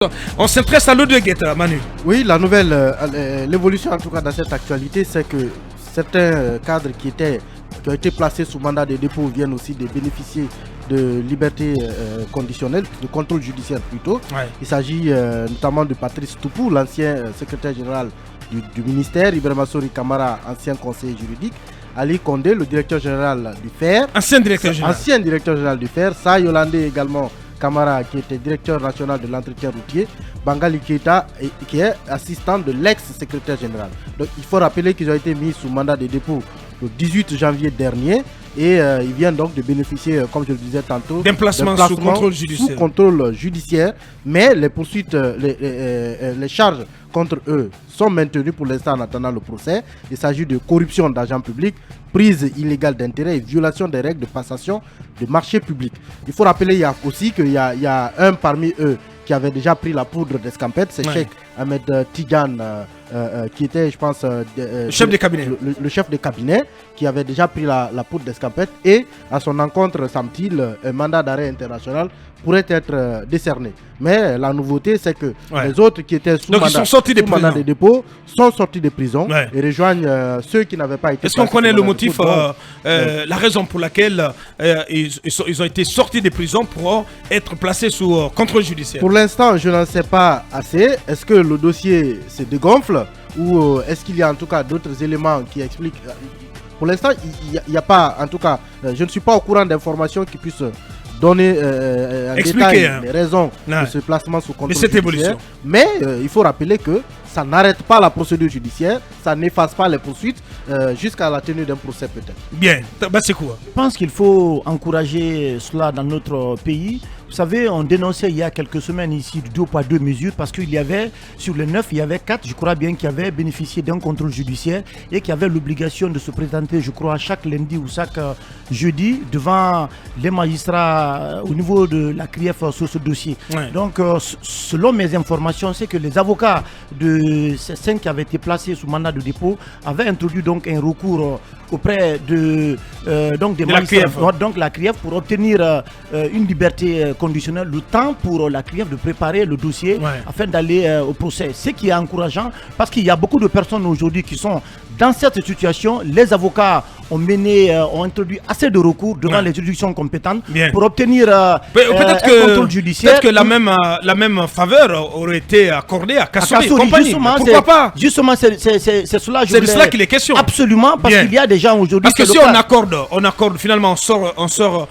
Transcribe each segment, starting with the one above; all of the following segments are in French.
On s'intéresse à l'O2Gate, Manu. Oui, la nouvelle, l'évolution en tout cas dans cette actualité, c'est que certains cadres qui ont été placés sous mandat de dépôt viennent aussi de bénéficier de liberté conditionnelle, de contrôle judiciaire plutôt. Ouais. Il s'agit notamment de Patrice Toupou, l'ancien secrétaire général du ministère, Ibrahima Sori Kamara, ancien conseiller juridique, Ali Condé, le directeur général du FER. Ancien directeur général. Ancien directeur général du FER. Sa Yolandé également Kamara, qui était directeur national de l'entretien routier, Bangali Keita, qui est assistant de l'ex-secrétaire général. Donc il faut rappeler qu'ils ont été mis sous mandat de dépôt le 18 janvier dernier et ils viennent donc de bénéficier, comme je le disais tantôt, d'un placement sous contrôle judiciaire. Mais les poursuites, les charges contre eux sont maintenues pour l'instant en attendant le procès. Il s'agit de corruption d'agents publics, prise illégale d'intérêt et violation des règles de passation de marchés publics. Il faut rappeler qu'il y a un parmi eux qui avait déjà pris la poudre d'escampette, c'est Cheikh Ahmed Tidiane, qui était, je pense, chef de cabinet. Le chef de cabinet, qui avait déjà pris la poudre d'escampette, et à son encontre, semble-t-il, un mandat d'arrêt international pourrait être décerné. Mais la nouveauté, c'est que les autres qui étaient sous mandat de dépôt sont sortis de prison et rejoignent ceux qui n'avaient pas été. Est-ce qu'on connaît le motif, la raison pour laquelle ils ont été sortis de prison pour être placés sous contrôle judiciaire? Pour l'instant, je n'en sais pas assez. Est-ce que le dossier se dégonfle ou est-ce qu'il y a en tout cas d'autres éléments qui expliquent? Pour l'instant, il n'y a pas, en tout cas, je ne suis pas au courant d'informations qui puissent donner en détail les raisons de ce placement sous contrôle judiciaire. Mais il faut rappeler que ça n'arrête pas la procédure judiciaire, ça n'efface pas les poursuites jusqu'à la tenue d'un procès peut-être. Bien, c'est quoi? Je pense qu'il faut encourager cela dans notre pays. Vous savez, on dénonçait il y a quelques semaines ici du 2 poids 2 mesures parce qu'il y avait, sur les 9, il y avait 4, je crois bien, qui avaient bénéficié d'un contrôle judiciaire et qui avaient l'obligation de se présenter, je crois, chaque lundi ou chaque jeudi devant les magistrats au niveau de la CRIEF sur ce dossier. Donc, selon mes informations, c'est que les avocats de ces 5 qui avaient été placés sous mandat de dépôt avaient introduit donc un recours auprès de des magistrats, donc la CRIEF, pour obtenir une liberté conditionnelle, le temps pour la CRIEF de préparer le dossier afin d'aller au procès. Ce qui est encourageant parce qu'il y a beaucoup de personnes aujourd'hui qui sont dans cette situation. Les avocats ont introduit assez de recours devant les juridictions compétentes pour obtenir un contrôle judiciaire. Peut-être que la même faveur aurait été accordée à Kassouri et compagnie. Justement, pourquoi pas? Justement, c'est cela. C'est de cela qu'il est question. Absolument, parce qu'il y a des gens aujourd'hui. Parce que si on accorde finalement, on sort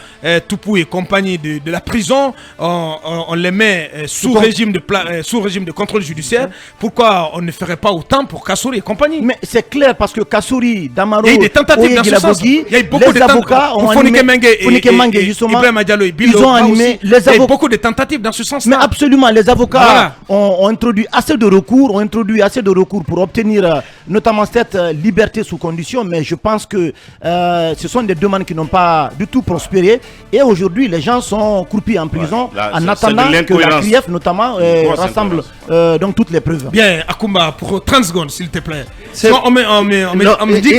Toupou et compagnie de la prison, on les met sous régime de contrôle judiciaire. Pourquoi on ne ferait pas autant pour Kassouri et compagnie? Mais c'est clair, parce que Kassouri, Damaro, il y a eu des tentatives dans ce sens. Il y a eu beaucoup de avocats ont Fonike Mengue et justement, Ibrahima Diallo et Bilo, ils ont animé il y a eu beaucoup de tentatives dans ce sens-là. Mais absolument, les avocats ont introduit assez de recours, pour obtenir notamment cette liberté sous condition. Mais je pense que ce sont des demandes qui n'ont pas du tout prospéré. Et aujourd'hui, les gens sont croupis en prison en attendant que la CRIEF notamment rassemble donc toutes les preuves. Bien, Akoumba, pour 30 secondes, s'il te plaît. On me dit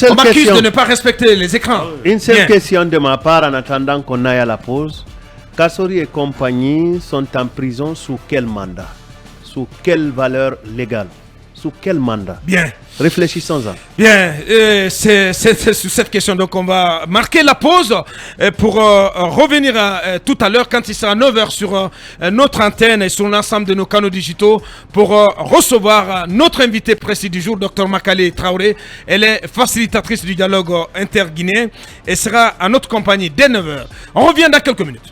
qu'on m'accuse de ne pas respecter les écrans. Une seule question de ma part en attendant qu'on aille à la pause. Kassouri et compagnie sont en prison sous quel mandat? Sous quelle valeur légale? Sous quel mandat? Bien. Réfléchissons-en. Bien, c'est sur cette question donc on va marquer la pause pour revenir tout à l'heure quand il sera 9h sur notre antenne et sur l'ensemble de nos canaux digitaux pour recevoir notre invité précis du jour, Dr Makale Traoré. Elle est facilitatrice du dialogue interguinéen et sera à notre compagnie dès 9h. On revient dans quelques minutes.